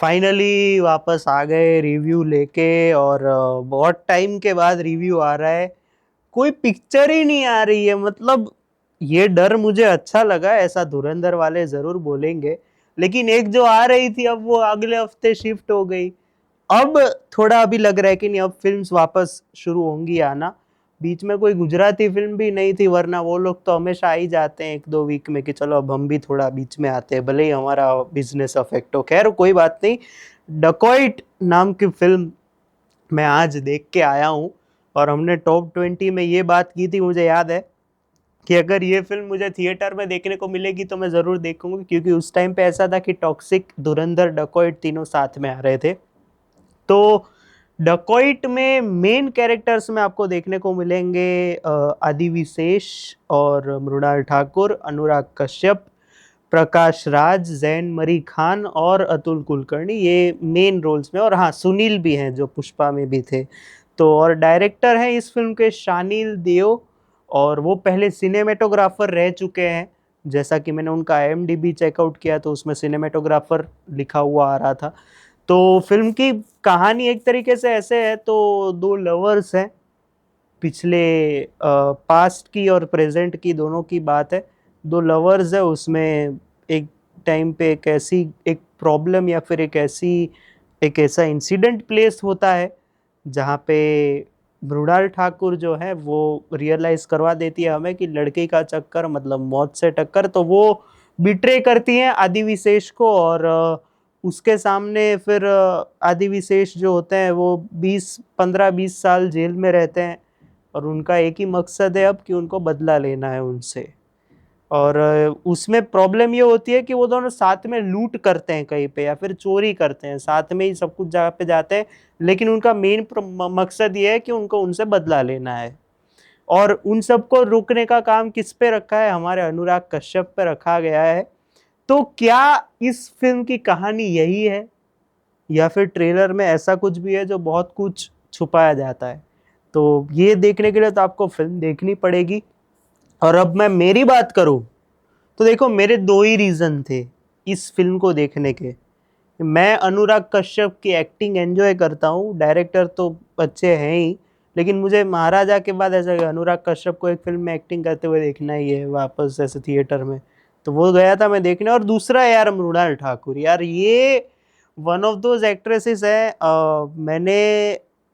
Finally वापस आ गए review लेके। और बहुत टाइम के बाद रिव्यू आ रहा है। कोई पिक्चर ही नहीं आ रही है, मतलब ये डर मुझे अच्छा लगा, ऐसा धुरंधर वाले जरूर बोलेंगे। लेकिन एक जो आ रही थी अब वो अगले हफ्ते शिफ्ट हो गई। अब थोड़ा अभी लग रहा है कि नहीं, अब फिल्म्स वापस शुरू होंगी आना। बीच में कोई गुजराती फिल्म भी नहीं थी, वरना वो लोग तो हमेशा आ ही जाते हैं 1-2 वीक में कि चलो अब हम भी थोड़ा बीच में आते हैं, भले ही हमारा बिजनेस अफेक्ट हो। खैर कोई बात नहीं। डकॉइट नाम की फिल्म मैं आज देख के आया हूँ। और हमने टॉप 20 में ये बात की थी, मुझे याद है कि अगर ये फिल्म मुझे थिएटर में देखने को मिलेगी तो मैं ज़रूर देखूंगी, क्योंकि उस टाइम पे ऐसा था कि टॉक्सिक, धुरंधर, डकॉइट तीनों साथ में आ रहे थे। तो डकॉइट में मेन कैरेक्टर्स में आपको देखने को मिलेंगे आदि विशेष और मृणाल ठाकुर, अनुराग कश्यप, प्रकाश राज, जैन मरी खान और अतुल कुलकर्णी, ये मेन रोल्स में। और हाँ, सुनील भी हैं जो पुष्पा में भी थे। तो और डायरेक्टर हैं इस फिल्म के शानिल देओ। और वो पहले सिनेमेटोग्राफर रह चुके हैं। जैसा कि मैंने उनका IMDb चेकआउट किया तो उसमें सिनेमेटोग्राफर लिखा हुआ आ रहा था। तो फिल्म की कहानी एक तरीके से ऐसे है, तो दो लवर्स हैं, पिछले पास्ट की और प्रेजेंट की दोनों की बात है। दो लवर्स है, उसमें एक टाइम पे एक प्रॉब्लम या फिर एक ऐसा इंसिडेंट प्लेस होता है जहाँ पे मृणाल ठाकुर जो है वो रियलाइज करवा देती है हमें कि लड़के का चक्कर मतलब मौत से टक्कर, तो वो बिट्रे करती हैं आदि विशेष को। और उसके सामने फिर आदि विशेष जो होते हैं वो 20-15-20 साल जेल में रहते हैं। और उनका एक ही मकसद है अब कि उनको बदला लेना है उनसे। और उसमें प्रॉब्लम ये होती है कि वो दोनों साथ में लूट करते हैं कहीं पे या फिर चोरी करते हैं, साथ में ही सब कुछ जगह पे जाते हैं। लेकिन उनका मेन मकसद ये है कि उनको उनसे बदला लेना है। और उन सबको रोकने का काम किस पे रखा है? हमारे अनुराग कश्यप पे रखा गया है। तो क्या इस फिल्म की कहानी यही है, या फिर ट्रेलर में ऐसा कुछ भी है जो बहुत कुछ छुपाया जाता है? तो ये देखने के लिए तो आपको फिल्म देखनी पड़ेगी। और अब मैं मेरी बात करूं तो देखो, मेरे दो ही रीजन थे इस फिल्म को देखने के। मैं अनुराग कश्यप की एक्टिंग एंजॉय करता हूँ, डायरेक्टर तो अच्छे हैं ही। लेकिन मुझे महाराजा के बाद ऐसा लगा, अनुराग कश्यप को एक फिल्म में एक्टिंग करते हुए देखना ही है वापस ऐसे थिएटर में। तो वो गया था मैं देखने। और दूसरा यार, मृणाल ठाकुर, यार ये वन ऑफ दोज एक्ट्रेसेस है।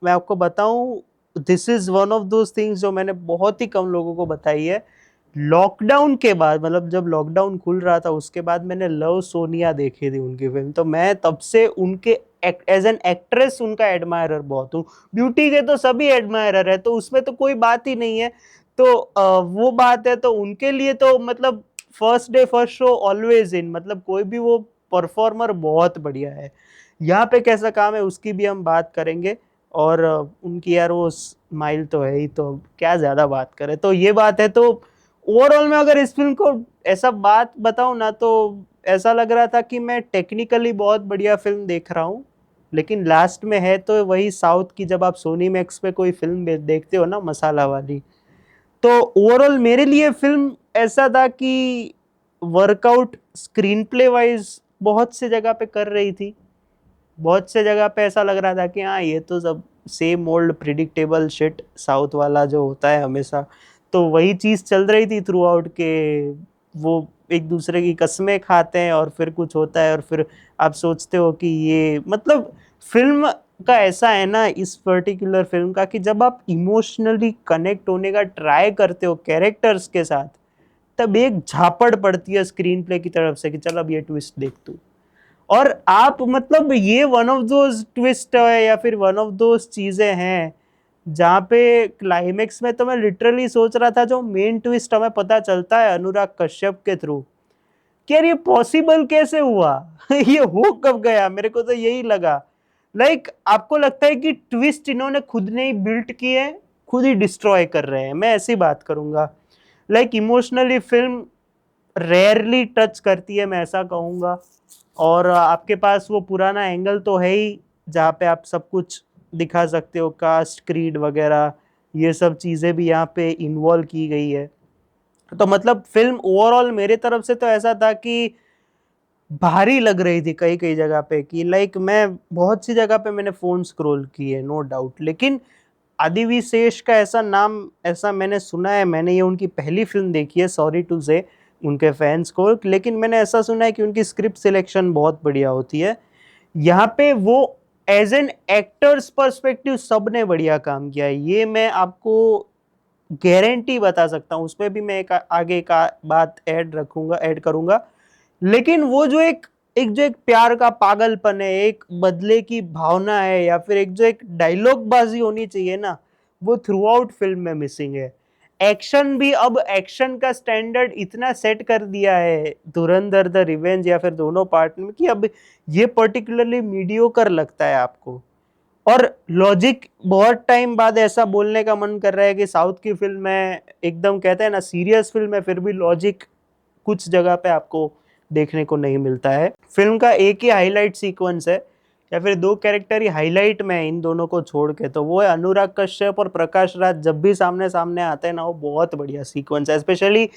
मैं आपको बताऊं, this is one of those things जो मैंने बहुत ही कम लोगों को बताई है। लॉकडाउन के बाद, मतलब जब लॉकडाउन खुल रहा था उसके बाद मैंने लव सोनिया देखी थी उनकी फिल्म। तो मैं तब से उनके एज एन एक्ट्रेस उनका एडमायरर बहुत हूँ। ब्यूटी के तो सभी एडमायरर है, तो उसमें तो कोई बात ही नहीं है। तो वो बात है, तो उनके लिए तो मतलब first day first show always in, मतलब कोई भी वो परफॉर्मर बहुत बढ़िया है। यहाँ पे कैसा काम है उसकी भी हम बात करेंगे। और उनकी यार वो स्माइल तो है ही, तो क्या ज्यादा बात करें। तो ये बात है। तो ओवरऑल में अगर इस फिल्म को ऐसा बात बताऊं ना, तो ऐसा लग रहा था कि मैं टेक्निकली बहुत बढ़िया फिल्म देख रहा हूँ। लेकिन लास्ट में है तो वही साउथ की, जब आप सोनी मैक्स पे कोई फिल्म देखते हो ना मसाला वाली। तो ओवरऑल मेरे लिए फिल्म ऐसा था कि वर्कआउट स्क्रीन प्ले वाइज बहुत से जगह पे कर रही थी। बहुत से जगह पे ऐसा लग रहा था कि हाँ, ये तो सब same old predictable shit south वाला जो होता है हमेशा, तो वही चीज चल रही थी थ्रू आउट के। वो एक दूसरे की कस्में खाते हैं और फिर कुछ होता है, और फिर आप सोचते हो कि ये मतलब फिल्म का ऐसा है ना, इस पर्टिकुलर फिल्म का, कि जब आप इमोशनली कनेक्ट होने का ट्राई करते हो कैरेक्टर्स के साथ, तब एक झापड़ पड़ती है स्क्रीन प्ले की तरफ से कि चल अब ये ट्विस्ट देख तू। और आप मतलब ये वन ऑफ दोज ट्विस्ट है या फिर वन ऑफ दोज चीजें हैं जहाँ पे क्लाइमेक्स में तो मैं लिटरली सोच रहा था, जो मेन ट्विस्ट हमें पता चलता है अनुराग कश्यप के थ्रू, कि यार ये पॉसिबल कैसे हुआ ये हो कब गया, मेरे को तो यही लगा। आपको लगता है कि ट्विस्ट इन्होंने खुद ने ही बिल्ट किए, खुद ही डिस्ट्रॉय कर रहे हैं, मैं ऐसी बात करूंगा। इमोशनली फिल्म रेयरली टच करती है, मैं ऐसा कहूंगा। और आपके पास वो पुराना एंगल तो है ही जहाँ पे आप सब कुछ दिखा सकते हो, कास्ट क्रीड वगैरह, ये सब चीज़ें भी यहाँ पे इन्वॉल्व की गई है। तो मतलब फिल्म ओवरऑल मेरे तरफ से तो ऐसा था कि भारी लग रही थी कई कई जगह पे, कि लाइक मैं बहुत सी जगह पे मैंने फोन स्क्रॉल किए नो डाउट, लेकिन आदि विशेष का ऐसा नाम ऐसा मैंने सुना है, मैंने ये उनकी पहली फिल्म देखी है, सॉरी टू से उनके फैंस को, लेकिन मैंने ऐसा सुना है कि उनकी स्क्रिप्ट सिलेक्शन बहुत बढ़िया होती है। यहाँ पे वो एज एन एक्टर्स पर्सपेक्टिव सबने बढ़िया काम किया है, ये मैं आपको गारंटी बता सकता हूँ। उसमें भी मैं एक आगे का बात ऐड करूंगा। लेकिन वो जो एक एक जो एक प्यार का पागलपन है, एक बदले की भावना है, या फिर एक जो एक डायलॉग बाजी होनी चाहिए ना, वो थ्रू आउट फिल्म में मिसिंग है। एक्शन भी, अब एक्शन का स्टैंडर्ड इतना सेट कर दिया है धुरंधर द रिवेंज या फिर दोनों पार्ट में, कि अब ये पर्टिकुलरली मीडियोकर लगता है आपको। और लॉजिक, बहुत टाइम बाद ऐसा बोलने का मन कर रहा है कि साउथ की फिल्म है, एकदम कहते हैं ना सीरियस फिल्म है, फिर भी लॉजिक कुछ जगह पे आपको देखने को नहीं मिलता है। फिल्म का एक ही हाईलाइट सीक्वेंस है, या फिर दो कैरेक्टर ही हाईलाइट में है इन दोनों को छोड़ के, तो वो है अनुराग कश्यप और प्रकाश राज। जब भी सामने सामने आते हैं ना, वो बहुत बढ़िया सीक्वेंस है। स्पेशली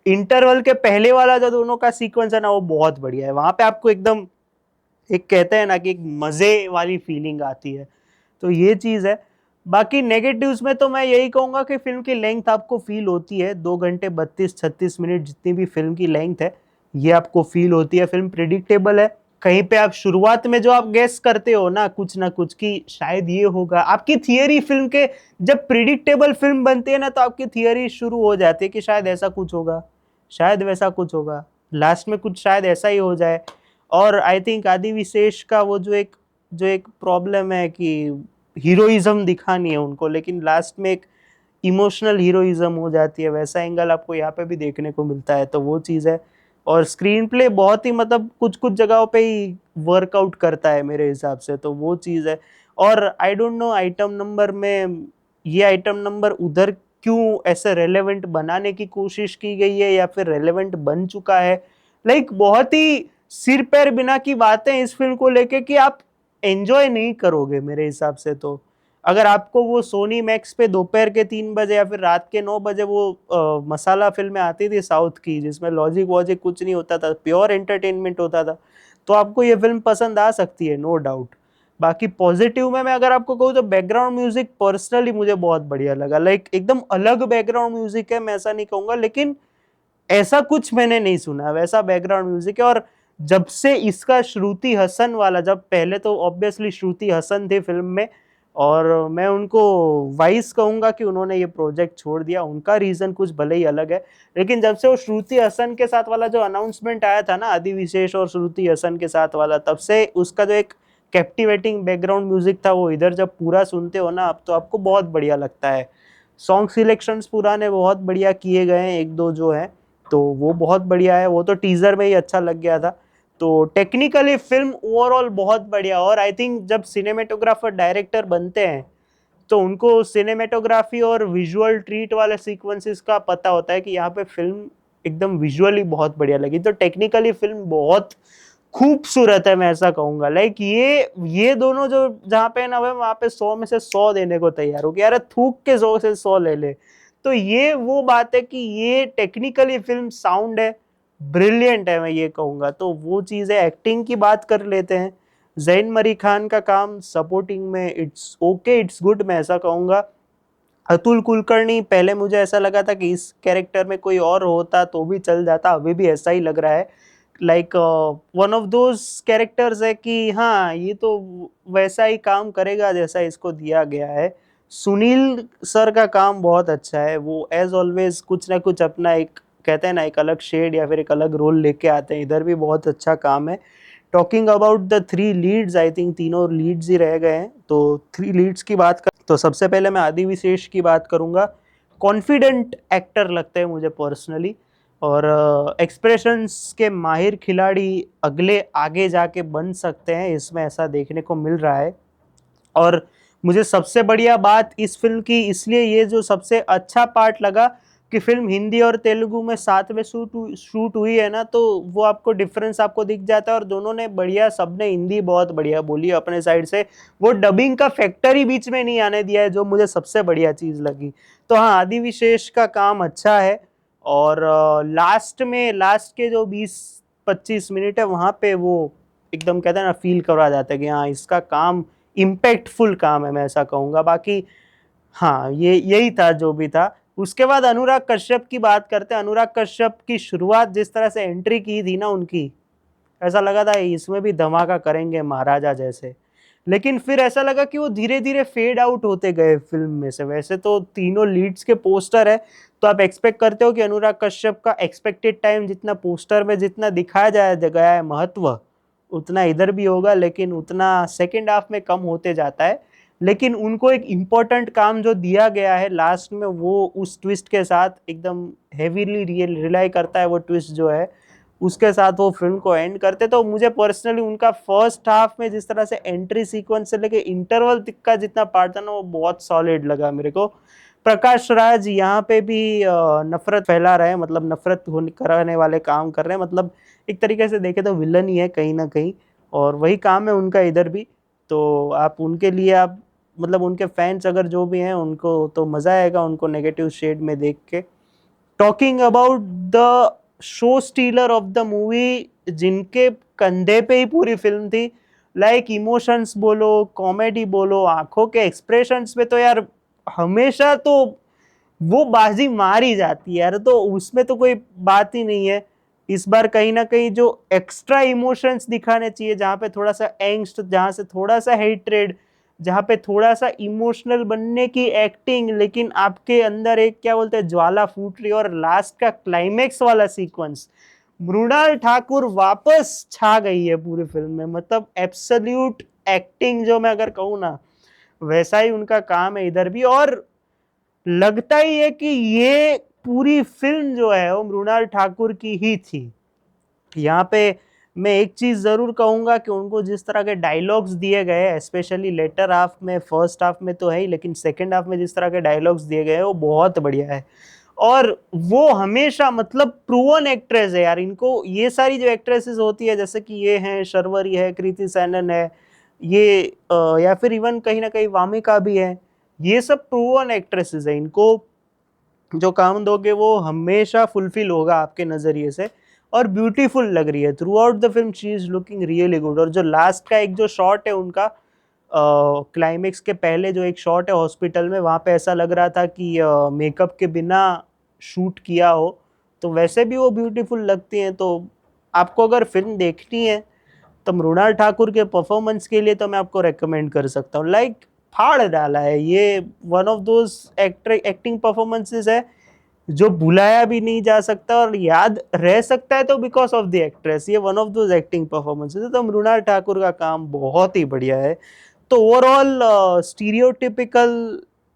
इंटरवल के पहले वाला जो दोनों का सीक्वेंस है ना, वो बहुत बढ़िया है। वहां पे आपको एकदम एक कहते हैं ना कि एक मजे वाली फीलिंग आती है, तो ये चीज है। बाकी नेगेटिव्स में तो मैं यही कहूंगा कि फिल्म की लेंथ आपको फील होती है, 2 घंटे 32-36 मिनट जितनी भी फिल्म की लेंथ है, ये आपको फील होती है। फिल्म प्रिडिक्टेबल है। कहीं पे आप शुरुआत में जो आप गेस करते हो ना कुछ कि शायद ये होगा, आपकी थियरी फिल्म के, जब प्रिडिक्टेबल फिल्म बनती है ना, तो आपकी थियरी शुरू हो जाती है कि शायद ऐसा कुछ होगा, शायद वैसा कुछ होगा, लास्ट में कुछ शायद ऐसा ही हो जाए। और आई थिंक आदि विशेष का वो जो एक प्रॉब्लम है कि हीरोइज्म दिखानी है उनको, लेकिन लास्ट में एक इमोशनल हीरोइज्म हो जाती है, वैसा एंगल आपको यहाँ पे भी देखने को मिलता है, तो वो चीज़ है। और स्क्रीन प्ले बहुत ही मतलब कुछ कुछ जगहों पे ही वर्कआउट करता है मेरे हिसाब से, तो वो चीज़ है। और I don't know item number में, ये आइटम नंबर उधर क्यों ऐसे रेलेवेंट बनाने की कोशिश की गई है, या फिर रेलेवेंट बन चुका है। लाइक बहुत ही सिर पैर बिना की बातें इस फिल्म को लेके, कि आप एंजॉय नहीं करोगे मेरे हिसाब से। तो अगर आपको वो सोनी मैक्स पे दोपहर के 3 बजे या फिर रात के 9 बजे वो मसाला फिल्में आती थी साउथ की, जिसमें लॉजिक वॉजिक कुछ नहीं होता था, प्योर एंटरटेनमेंट होता था, तो आपको ये फिल्म पसंद आ सकती है, नो डाउट। बाकी पॉजिटिव में मैं अगर आपको कहूँ तो बैकग्राउंड म्यूजिक पर्सनली मुझे बहुत बढ़िया लगा। लाइक एकदम अलग बैकग्राउंड म्यूजिक है, मैं ऐसा नहीं कहूंगा, लेकिन ऐसा कुछ मैंने नहीं सुना, वैसा बैकग्राउंड म्यूजिक है। और जब से इसका श्रुति हसन वाला, जब पहले तो ऑब्वियसली श्रुति हसन थे फिल्म में, और मैं उनको वाइस कहूंगा कि उन्होंने ये प्रोजेक्ट छोड़ दिया, उनका रीजन कुछ भले ही अलग है, लेकिन जब से वो श्रुति हसन के साथ वाला जो अनाउंसमेंट आया था ना, आदि विशेष और श्रुति हसन के साथ वाला, तब से उसका जो एक कैप्टिवेटिंग बैकग्राउंड म्यूजिक था, वो इधर जब पूरा सुनते हो ना आप, तो आपको बहुत बढ़िया लगता है। सॉन्ग सिलेक्शंस पुराने बहुत बढ़िया किए गए हैं, एक दो जो हैं, तो वो बहुत बढ़िया है। वो तो टीजर में ही अच्छा लग गया था। तो टेक्निकली फिल्म ओवरऑल बहुत बढ़िया। और आई थिंक जब सिनेमेटोग्राफर डायरेक्टर बनते हैं, तो उनको सिनेमेटोग्राफी और विजुअल ट्रीट वाले सीक्वेंसेस का पता होता है कि यहाँ पे फिल्म एकदम विजुअली बहुत बढ़िया लगी। तो टेक्निकली फिल्म बहुत खूबसूरत है, मैं ऐसा कहूंगा। लाइक ये दोनों जो जहाँ पे ना, वहाँ पे 100 में से 100 देने को तैयार हो कि यार थूक के 100 से 100 ले ले। तो ये वो बात है कि ये टेक्निकली फिल्म साउंड है, ब्रिलियंट है, मैं ये कहूंगा। तो वो चीज है। एक्टिंग की बात कर लेते हैं। जैन मरी खान का काम सपोर्टिंग में इट्स ओके, इट्स गुड, मैं ऐसा कहूंगा। अतुल कुलकर्णी, पहले मुझे ऐसा लगा था कि इस कैरेक्टर में कोई और होता तो भी चल जाता, अभी भी ऐसा ही लग रहा है। Like one of those characters है कि हाँ, ये तो वैसा ही काम करेगा जैसा इसको दिया गया है। सुनील सर का काम बहुत अच्छा है, वो एज ऑलवेज कुछ ना कुछ अपना एक कहते हैं ना एक अलग शेड या फिर एक अलग रोल लेके आते हैं, इधर भी बहुत अच्छा काम है। Talking about the 3 leads, I think तीनों लीड्स ही रह गए हैं, तो 3 लीड्स की बात कर तो सबसे पहले मैं आदि विशेष की बात करूंगा। कॉन्फिडेंट एक्टर लगते हैं मुझे पर्सनली, और एक्सप्रेशंस के माहिर खिलाड़ी अगले आगे जाके बन सकते हैं, इसमें ऐसा देखने को मिल रहा है। और मुझे सबसे बढ़िया बात इस फिल्म की इसलिए ये जो सबसे अच्छा पार्ट लगा कि फिल्म हिंदी और तेलुगु में साथ में शूट हुई है ना, तो वो आपको डिफरेंस आपको दिख जाता है। और दोनों ने बढ़िया, सबने हिंदी बहुत बढ़िया बोली अपने साइड से, वो डबिंग का फैक्टर ही बीच में नहीं आने दिया है, जो मुझे सबसे बढ़िया चीज लगी। तो हाँ, आदि विशेष का काम अच्छा है। और लास्ट के जो 25 मिनट है वहाँ पे वो एकदम कहते हैं ना फील करवा जाता है कि हाँ इसका काम इम्पैक्टफुल काम है, मैं ऐसा कहूँगा। बाकी हाँ ये यही था जो भी था। उसके बाद अनुराग कश्यप की बात करते हैं। अनुराग कश्यप की शुरुआत जिस तरह से एंट्री की थी ना उनकी, ऐसा लगा था इसमें भी धमाका करेंगे महाराजा जैसे, लेकिन फिर ऐसा लगा कि वो धीरे धीरे फेड आउट होते गए फिल्म में से। वैसे तो तीनों लीड्स के पोस्टर है, तो आप एक्सपेक्ट करते हो कि अनुराग कश्यप का एक्सपेक्टेड टाइम जितना पोस्टर में जितना दिखाया गया है महत्व, उतना इधर भी होगा, लेकिन उतना सेकेंड हाफ में कम होते जाता है। लेकिन उनको एक इम्पोर्टेंट काम जो दिया गया है लास्ट में, वो उस ट्विस्ट के साथ एकदम हेवीली रिलाई करता है। वो ट्विस्ट जो है उसके साथ वो फिल्म को एंड करते। तो मुझे पर्सनली उनका फर्स्ट हाफ में जिस तरह से एंट्री सीक्वेंस से लेके इंटरवल तक का जितना पार्ट था ना, वो बहुत सॉलिड लगा मेरे को। प्रकाश राज यहाँ पे भी नफरत फैला रहे हैं, मतलब नफरत कराने वाले काम कर रहे हैं। मतलब एक तरीके से देखे तो विलन ही है कहीं ना कहीं, और वही काम है उनका इधर भी। तो आप उनके लिए आप मतलब उनके फैंस अगर जो भी हैं उनको तो मज़ा आएगा उनको नेगेटिव शेड में देख के। Talking about the show stealer of the movie, जिनके कंधे पे ही पूरी फिल्म थी, लाइक इमोशंस बोलो, कॉमेडी बोलो, आंखों के एक्सप्रेशंस पे तो यार हमेशा तो वो बाजी मार ही जाती है यार, तो उसमें तो कोई बात ही नहीं है। इस बार कहीं ना कहीं जो एक्स्ट्रा इमोशंस दिखाने चाहिए, जहाँ पे थोड़ा सा एंग्स्ट, जहाँ से थोड़ा सा हेट्रेड, जहाँ पे थोड़ा सा इमोशनल बनने की एक्टिंग, लेकिन आपके अंदर एक क्या बोलते हैं ज्वाला फूट रही है। और लास्ट का क्लाइमेक्स वाला सीक्वेंस, मृणाल ठाकुर वापस छा गई है पूरी फिल्म में। मतलब एब्सोल्यूट एक्टिंग जो मैं अगर कहूँ ना, वैसा ही उनका काम है इधर भी। और लगता ही है कि ये पूरी फिल्म जो है वो मृणाल ठाकुर की ही थी। यहाँ पे मैं एक चीज जरूर कहूंगा कि उनको जिस तरह के डायलॉग्स दिए गए, स्पेशली लेटर हाफ में, फर्स्ट हाफ में तो है ही, लेकिन सेकंड हाफ में जिस तरह के डायलॉग्स दिए गए हैं वो बहुत बढ़िया है। और वो हमेशा मतलब प्रूवन एक्ट्रेस है यार। इनको ये सारी जो एक्ट्रेसेस होती है, जैसे कि ये हैं शर्वरी है, कृति सैनन है, ये या फिर इवन कहीं ना कहीं वामिका भी है, ये सब प्रूवन एक्ट्रेसेस है। इनको जो काम दोगे वो हमेशा फुलफिल होगा आपके नजरिए से। और ब्यूटीफुल लग रही है through out the film, she is looking really good. और जो लास्ट का एक जो शॉट है उनका क्लाइमेक्स के पहले, जो एक शॉट है हॉस्पिटल में, वहाँ पे ऐसा लग रहा था कि मेकअप के बिना शूट किया हो। तो वैसे भी वो ब्यूटीफुल लगती हैं। तो आपको अगर फिल्म देखनी है तो मृणाल ठाकुर के परफॉर्मेंस के लिए तो मैं आपको रेकमेंड कर सकता हूँ। लाइक फाड़ डाला है ये, one of those acting performances है जो भुलाया भी नहीं जा सकता और याद रह सकता है तो बिकॉज ऑफ द एक्ट्रेस। ये one of those acting performances है। तो मृणाल ठाकुर का काम बहुत ही बढ़िया है। तो ओवरऑल स्टीरियोटिपिकल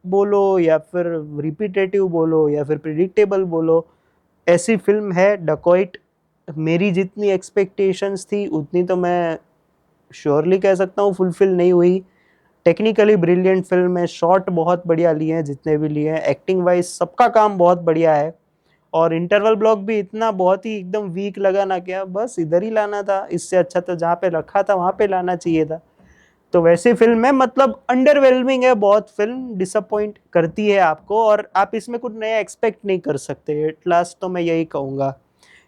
बोलो या फिर रिपीटेटिव बोलो या फिर प्रिडिक्टेबल बोलो, ऐसी फिल्म है डकॉइट। मेरी जितनी एक्सपेक्टेशंस थी उतनी तो मैं श्योरली कह सकता हूँ फुलफिल नहीं हुई। टेक्निकली ब्रिलियंट फिल्म है, शॉट बहुत बढ़िया लिए हैं जितने भी लिए हैं, एक्टिंग वाइज सबका काम बहुत बढ़िया है। और इंटरवल ब्लॉक भी इतना बहुत ही एकदम वीक लगा ना, क्या बस इधर ही लाना था, इससे अच्छा तो जहाँ पे रखा था वहाँ पे लाना चाहिए था। तो वैसी फिल्म है, मतलब अंडरवेलमिंग है बहुत फिल्म, डिसअपॉइंट करती है आपको और आप इसमें कुछ नया एक्सपेक्ट नहीं कर सकते। एट लास्ट तो मैं यही कहूँगा,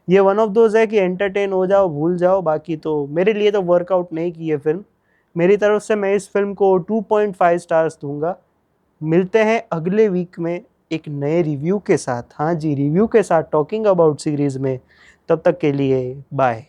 ये वन ऑफ दोज है कि एंटरटेन हो जाओ भूल जाओ। बाकी तो मेरे लिए तो वर्कआउट नहीं की है फिल्म। मेरी तरफ से मैं इस फिल्म को 2.5 स्टार्स दूंगा। मिलते हैं अगले वीक में एक नए रिव्यू के साथ। हाँ जी, रिव्यू के साथ, टॉकिंग अबाउट सीरीज में। तब तक के लिए बाय।